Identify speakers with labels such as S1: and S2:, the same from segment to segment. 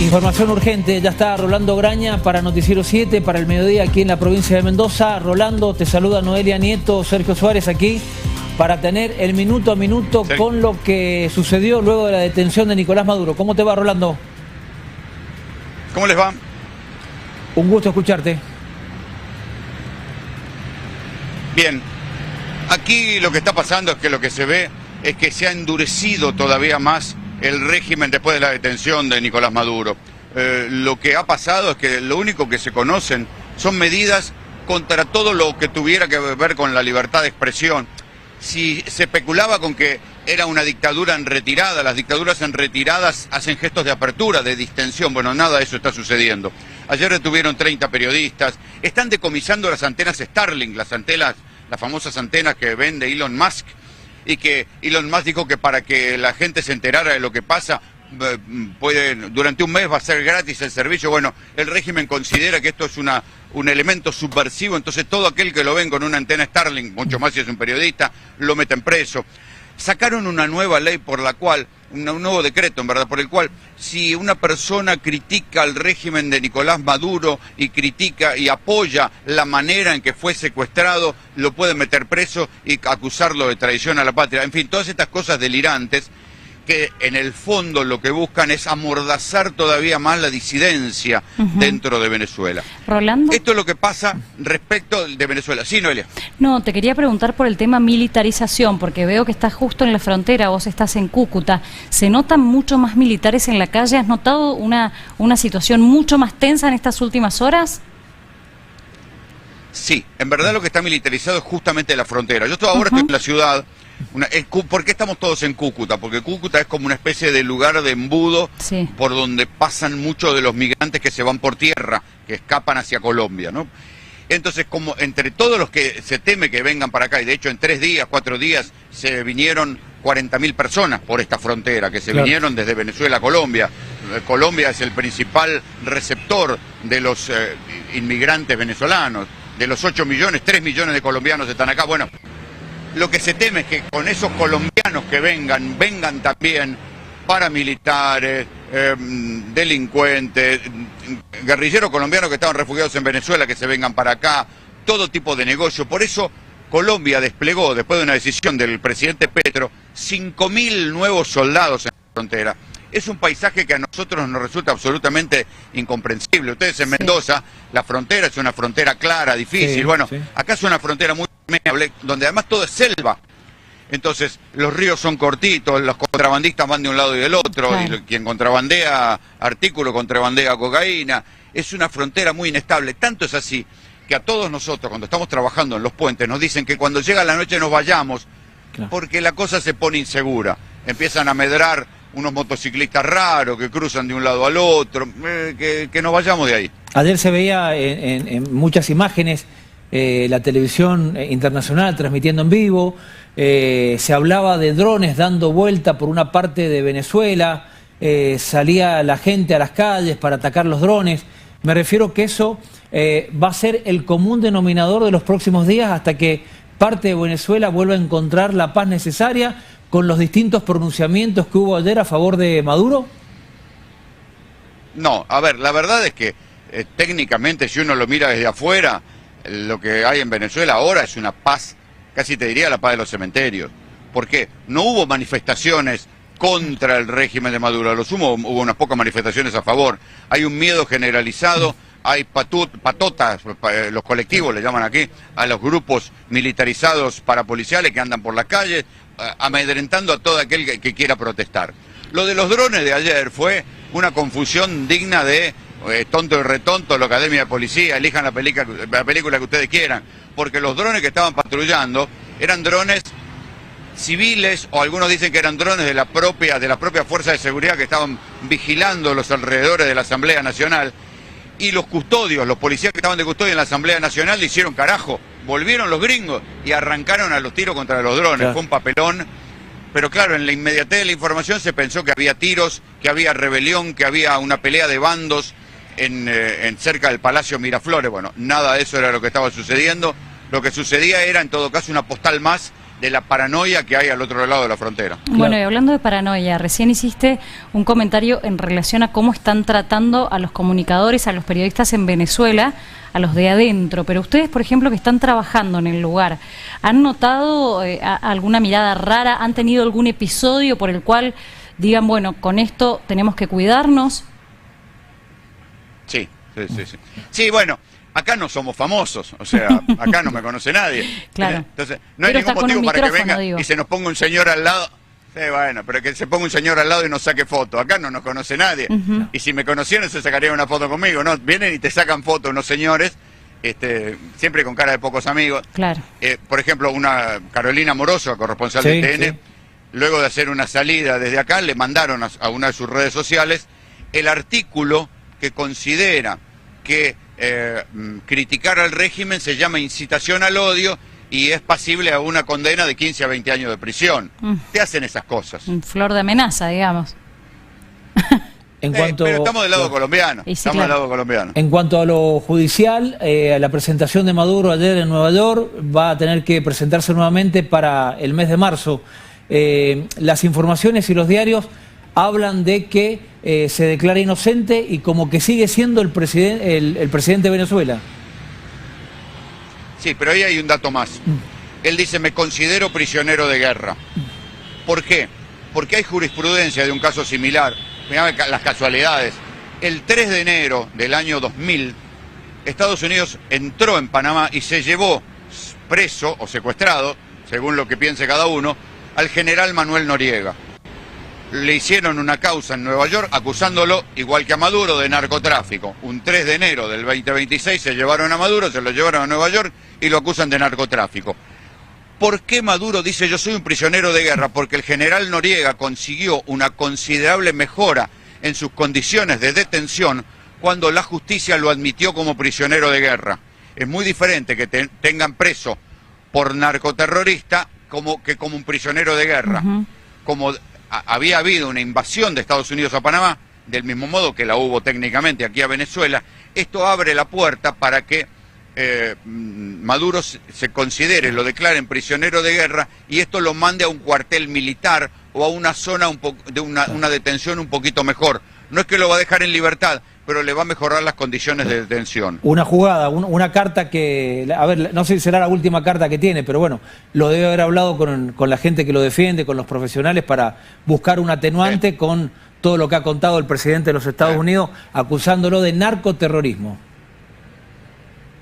S1: Información urgente, ya está Rolando Graña para Noticiero 7, para el mediodía aquí en la provincia de Mendoza. Rolando, te saluda Noelia Nieto, Sergio Suárez aquí para tener el minuto a minuto con lo que sucedió luego de la detención de Nicolás Maduro. ¿Cómo te va, Rolando?
S2: ¿Cómo les va?
S1: Un gusto escucharte.
S2: Bien, aquí lo que está pasando es que lo que se ve es que se ha endurecido todavía más el régimen después de la detención de Nicolás Maduro. Lo que ha pasado es que lo único que se conocen son medidas contra todo lo que tuviera que ver con la libertad de expresión. Si se especulaba con que era una dictadura en retirada, las dictaduras en retiradas hacen gestos de apertura, de distensión. Bueno, nada de eso está sucediendo. Ayer detuvieron 30 periodistas, están decomisando las antenas Starlink, las famosas antenas que vende Elon Musk, y que Elon Musk dijo que para que la gente se enterara de lo que pasa, durante un mes va a ser gratis el servicio. Bueno, el régimen considera que esto es un elemento subversivo, entonces todo aquel que lo ven con una antena Starlink, mucho más si es un periodista, lo meten preso. Sacaron una nueva ley por la cual, un nuevo decreto en verdad, por el cual si una persona critica al régimen de Nicolás Maduro y critica y apoya la manera en que fue secuestrado, lo pueden meter preso y acusarlo de traición a la patria. En fin, todas estas cosas delirantes que en el fondo lo que buscan es amordazar todavía más la disidencia dentro de Venezuela.
S3: Rolando.
S2: Esto es lo que pasa respecto de Venezuela. Sí, Noelia.
S3: No, te quería preguntar por el tema militarización, porque veo que estás justo en la frontera, vos estás en Cúcuta. ¿Se notan mucho más militares en la calle? ¿Has notado una situación mucho más tensa en estas últimas horas?
S2: Sí, en verdad lo que está militarizado es justamente la frontera. Yo ahora estoy en la ciudad. ¿Por qué estamos todos en Cúcuta? Porque Cúcuta es como una especie de lugar de embudo por donde pasan muchos de los migrantes que se van por tierra, que escapan hacia Colombia, ¿no? Entonces, como entre todos los que se teme que vengan para acá, y de hecho en 3 días, 4 días, se vinieron 40.000 personas por esta frontera, que se vinieron desde Venezuela a Colombia. Colombia es el principal receptor de los inmigrantes venezolanos. De los 8 millones, 3 millones de colombianos están acá. Bueno, lo que se teme es que con esos colombianos que vengan también paramilitares, delincuentes, guerrilleros colombianos que estaban refugiados en Venezuela, que se vengan para acá, todo tipo de negocio. Por eso Colombia desplegó, después de una decisión del presidente Petro, 5.000 nuevos soldados en la frontera. Es un paisaje que a nosotros nos resulta absolutamente incomprensible. Ustedes en Mendoza, la frontera es una frontera clara, difícil. Acá es una frontera muy permeable, donde además todo es selva. Entonces, los ríos son cortitos, los contrabandistas van de un lado y del otro, y quien contrabandea artículos, contrabandea cocaína. Es una frontera muy inestable. Tanto es así que a todos nosotros, cuando estamos trabajando en los puentes, nos dicen que cuando llega la noche nos vayamos, porque la cosa se pone insegura. Empiezan a medrar unos motociclistas raros que cruzan de un lado al otro, que nos vayamos de ahí.
S1: Ayer se veía en muchas imágenes la televisión internacional transmitiendo en vivo, se hablaba de drones dando vuelta por una parte de Venezuela, salía la gente a las calles para atacar los drones. Me refiero que eso va a ser el común denominador de los próximos días hasta que parte de Venezuela vuelva a encontrar la paz necesaria, con los distintos pronunciamientos que hubo ayer a favor de Maduro.
S2: No, a ver, la verdad es que técnicamente, si uno lo mira desde afuera, lo que hay en Venezuela ahora es una paz, casi te diría la paz de los cementerios. ¿Por qué? No hubo manifestaciones contra el régimen de Maduro, a lo sumo hubo unas pocas manifestaciones a favor. Hay un miedo generalizado, hay patotas, los colectivos le llaman aquí, a los grupos militarizados parapoliciales que andan por las calles, amedrentando a todo aquel que quiera protestar. Lo de los drones de ayer fue una confusión digna de tonto y retonto, la Academia de Policía, elijan la película que ustedes quieran, porque los drones que estaban patrullando eran drones civiles, o algunos dicen que eran drones de la propia Fuerza de Seguridad que estaban vigilando los alrededores de la Asamblea Nacional, y los custodios, los policías que estaban de custodia en la Asamblea Nacional le hicieron carajo, volvieron los gringos y arrancaron a los tiros contra los drones. Fue un papelón, pero claro, en la inmediatez de la información se pensó que había tiros, que había rebelión, que había una pelea de bandos en cerca del Palacio Miraflores. Bueno, nada de eso era lo que estaba sucediendo. Lo que sucedía era, en todo caso, una postal más de la paranoia que hay al otro lado de la frontera.
S3: Bueno, y hablando de paranoia, recién hiciste un comentario en relación a cómo están tratando a los comunicadores, a los periodistas en Venezuela, a los de adentro, pero ustedes, por ejemplo, que están trabajando en el lugar, ¿han notado alguna mirada rara? ¿Han tenido algún episodio por el cual digan, bueno, con esto tenemos que cuidarnos?
S2: Sí. Sí, bueno, acá no somos famosos, o sea, acá no me conoce nadie.
S3: Claro.
S2: Entonces, no hay ningún motivo para que venga y se nos ponga un señor al lado. Sí, bueno, pero que se ponga un señor al lado y nos saque foto. Acá no nos conoce nadie. Y si me conocieran se sacarían una foto conmigo, ¿no? Vienen y te sacan fotos unos señores, siempre con cara de pocos amigos.
S3: Claro.
S2: Por ejemplo, una Carolina Moroso, corresponsal de TN, luego de hacer una salida desde acá, le mandaron a una de sus redes sociales el artículo que considera que criticar al régimen se llama incitación al odio y es pasible a una condena de 15 a 20 años de prisión. Te hacen esas cosas.
S3: Flor de amenaza, digamos.
S2: Pero estamos del lado colombiano.
S3: Sí,
S2: estamos del lado colombiano.
S1: En cuanto a lo judicial, la presentación de Maduro ayer en Nueva York va a tener que presentarse nuevamente para el mes de marzo. Las informaciones y los diarios hablan de que se declara inocente y como que sigue siendo el presidente de Venezuela.
S2: Sí, pero ahí hay un dato más. Él dice, me considero prisionero de guerra. ¿Por qué? Porque hay jurisprudencia de un caso similar. Mirá las casualidades. El 3 de enero del año 2000, Estados Unidos entró en Panamá y se llevó preso o secuestrado, según lo que piense cada uno, al general Manuel Noriega. Le hicieron una causa en Nueva York acusándolo, igual que a Maduro, de narcotráfico. Un 3 de enero del 2026 se llevaron a Maduro, se lo llevaron a Nueva York y lo acusan de narcotráfico. ¿Por qué Maduro dice yo soy un prisionero de guerra? Porque el general Noriega consiguió una considerable mejora en sus condiciones de detención cuando la justicia lo admitió como prisionero de guerra. Es muy diferente que tengan preso por narcoterrorista que como un prisionero de guerra. Como había habido una invasión de Estados Unidos a Panamá, del mismo modo que la hubo técnicamente aquí a Venezuela, esto abre la puerta para que Maduro se considere, lo declaren prisionero de guerra y esto lo mande a un cuartel militar o a una zona de una detención un poquito mejor. No es que lo va a dejar en libertad, pero le va a mejorar las condiciones de detención.
S1: Una jugada, una carta que, a ver, no sé si será la última carta que tiene, pero bueno, lo debe haber hablado con la gente que lo defiende, con los profesionales, para buscar un atenuante con todo lo que ha contado el presidente de los Estados Unidos, acusándolo de narcoterrorismo.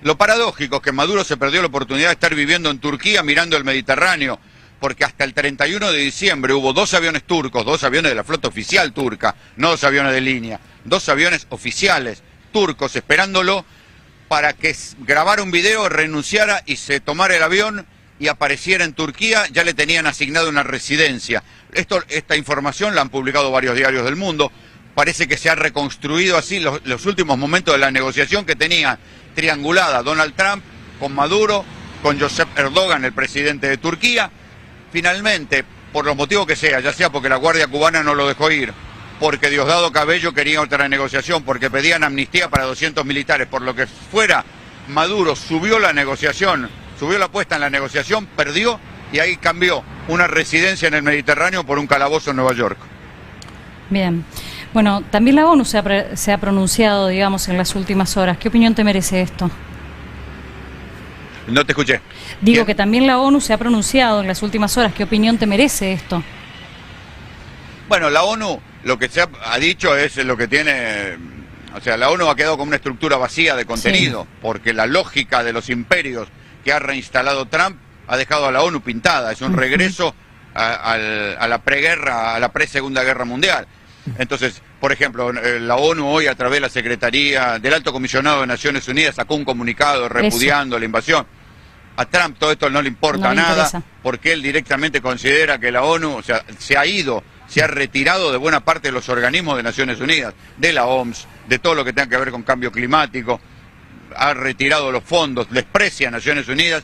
S2: Lo paradójico es que Maduro se perdió la oportunidad de estar viviendo en Turquía mirando el Mediterráneo, porque hasta el 31 de diciembre hubo 2 aviones turcos, 2 aviones de la flota oficial turca, no 2 aviones de línea, 2 aviones oficiales turcos esperándolo para que grabara un video, renunciara y se tomara el avión y apareciera en Turquía. Ya le tenían asignado una residencia. Esta información la han publicado varios diarios del mundo. Parece que se ha reconstruido así los últimos momentos de la negociación que tenía triangulada Donald Trump con Maduro, con Josep Erdogan, el presidente de Turquía. Finalmente, por los motivos que sea, ya sea porque la Guardia Cubana no lo dejó ir, porque Diosdado Cabello quería otra negociación, porque pedían amnistía para 200 militares, por lo que fuera, Maduro subió la negociación, subió la apuesta en la negociación, perdió y ahí cambió una residencia en el Mediterráneo por un calabozo en Nueva York.
S3: Bien. Bueno, también la ONU se ha pronunciado, digamos, en las últimas horas. ¿Qué opinión te merece esto?
S2: No te escuché.
S3: Digo
S2: ¿Bien?
S3: que también la ONU se ha pronunciado en las últimas horas. ¿Qué opinión te merece esto?
S2: Bueno, la ONU lo que se ha dicho es lo que tiene... O sea, la ONU ha quedado como una estructura vacía de contenido, porque la lógica de los imperios que ha reinstalado Trump ha dejado a la ONU pintada. Es un regreso a la preguerra, a la pre-Segunda Guerra Mundial. Entonces, por ejemplo, la ONU hoy a través de la Secretaría del Alto Comisionado de Naciones Unidas sacó un comunicado repudiando la invasión. A Trump todo esto no le importa nada, porque él directamente considera que la ONU, o sea, se ha retirado de buena parte de los organismos de Naciones Unidas, de la OMS, de todo lo que tenga que ver con cambio climático, ha retirado los fondos, desprecia a Naciones Unidas,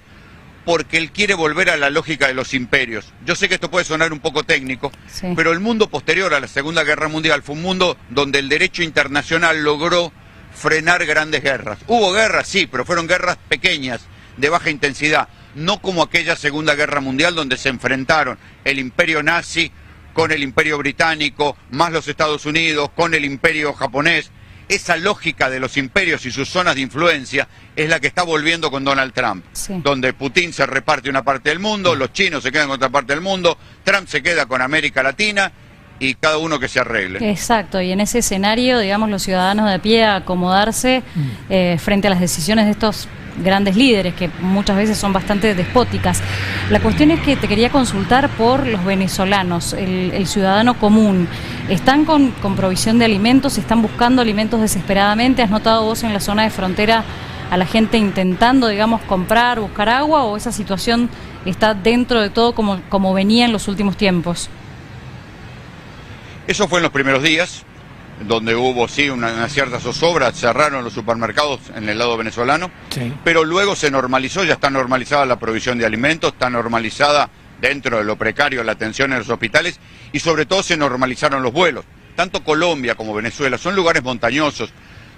S2: porque él quiere volver a la lógica de los imperios. Yo sé que esto puede sonar un poco técnico, pero el mundo posterior a la Segunda Guerra Mundial fue un mundo donde el derecho internacional logró frenar grandes guerras. Hubo guerras, sí, pero fueron guerras pequeñas, de baja intensidad. no como aquella Segunda Guerra Mundial donde se enfrentaron el imperio nazi con el imperio británico, más los Estados Unidos, con el imperio japonés. Esa lógica de los imperios y sus zonas de influencia es la que está volviendo con Donald Trump,
S3: sí,
S2: donde Putin se reparte una parte del mundo, los chinos se quedan con otra parte del mundo, Trump se queda con América Latina y cada uno que se arregle.
S3: Exacto, y en ese escenario, digamos, los ciudadanos de a pie a acomodarse frente a las decisiones de estos grandes líderes que muchas veces son bastante despóticas. La cuestión es que te quería consultar por los venezolanos, el ciudadano común. ¿Están con provisión de alimentos? ¿Están buscando alimentos desesperadamente? ¿Has notado vos en la zona de frontera a la gente intentando, digamos, comprar, buscar agua, o esa situación está dentro de todo como venía en los últimos tiempos?
S2: Eso fue en los primeros días, donde hubo sí una cierta zozobra, cerraron los supermercados en el lado venezolano,
S1: Sí.
S2: pero luego se normalizó, ya está normalizada la provisión de alimentos, está normalizada dentro de lo precario la atención en los hospitales y sobre todo se normalizaron los vuelos. Tanto Colombia como Venezuela son lugares montañosos,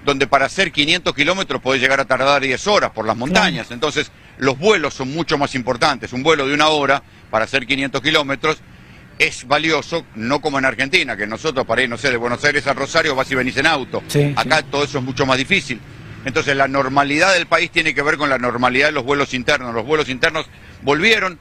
S2: donde para hacer 500 kilómetros podés llegar a tardar 10 horas por las montañas,
S1: Claro.
S2: Entonces los vuelos son mucho más importantes. Un vuelo de 1 hora para hacer 500 kilómetros es valioso, no como en Argentina, que nosotros para ir, no sé, de Buenos Aires a Rosario vas y venís en auto.
S1: Sí,
S2: Acá
S1: sí.
S2: todo eso es mucho más difícil. Entonces la normalidad del país tiene que ver con la normalidad de los vuelos internos. Los vuelos internos volvieron,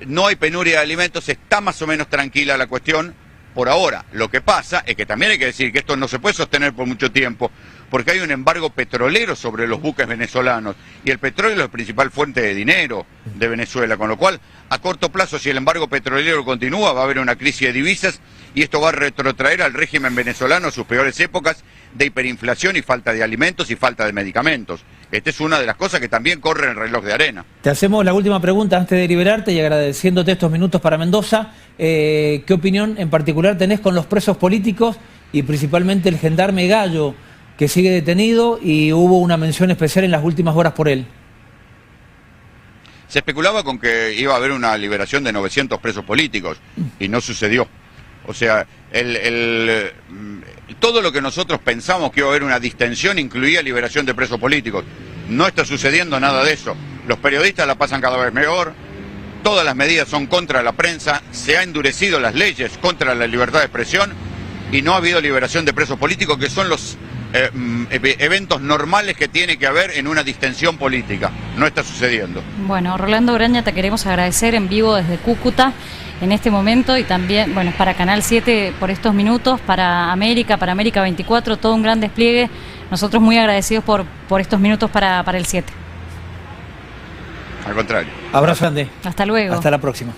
S2: no hay penuria de alimentos, está más o menos tranquila la cuestión por ahora. Lo que pasa es que también hay que decir que esto no se puede sostener por mucho tiempo, porque hay un embargo petrolero sobre los buques venezolanos, y el petróleo es la principal fuente de dinero de Venezuela, con lo cual, a corto plazo, si el embargo petrolero continúa, va a haber una crisis de divisas, y esto va a retrotraer al régimen venezolano a sus peores épocas de hiperinflación y falta de alimentos y falta de medicamentos. Esta es una de las cosas que también corre en el reloj de arena.
S1: Te hacemos la última pregunta antes de liberarte y agradeciéndote estos minutos para Mendoza. ¿Qué opinión en particular tenés con los presos políticos y principalmente el gendarme Gallo, que sigue detenido y hubo una mención especial en las últimas horas por él?
S2: Se especulaba con que iba a haber una liberación de 900 presos políticos y no sucedió. O sea, todo lo que nosotros pensamos que iba a haber una distensión incluía liberación de presos políticos. No está sucediendo nada de eso. Los periodistas la pasan cada vez mejor, todas las medidas son contra la prensa, se han endurecido las leyes contra la libertad de expresión y no ha habido liberación de presos políticos, que son los eventos normales que tiene que haber en una distensión política. No está sucediendo.
S3: Bueno, Rolando Graña, te queremos agradecer en vivo desde Cúcuta en este momento, y también, bueno, para Canal 7 por estos minutos, para América 24, todo un gran despliegue. Nosotros muy agradecidos por estos minutos para el 7.
S2: Al contrario.
S1: Abrazo grande.
S3: Hasta luego.
S1: Hasta la próxima.